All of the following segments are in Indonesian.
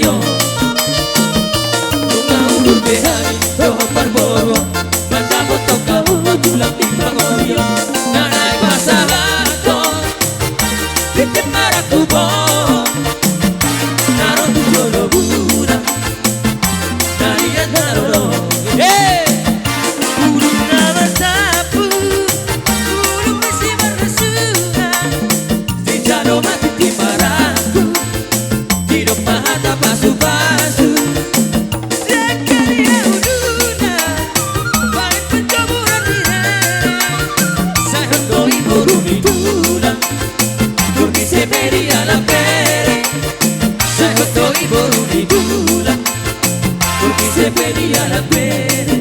yo Tunga undur behari roho parboro Mandamo toka ujulang timbangoyo Nanay pasalato Titip marakubo Naro tujolo buda Nariyan naroro Burung nama sapu Burung misi bersuha Sejano mati timaraku Hidup mahata pasu-pasu Zakaria uduna Paling pencoburan dihara Saya hondoi burung itulah Kurdi seperi ala pere Saya hondoi burung itulah Kurdi seperi ala pere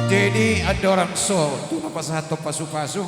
Jadi ada orang so, tu apa satu pasu-pasu.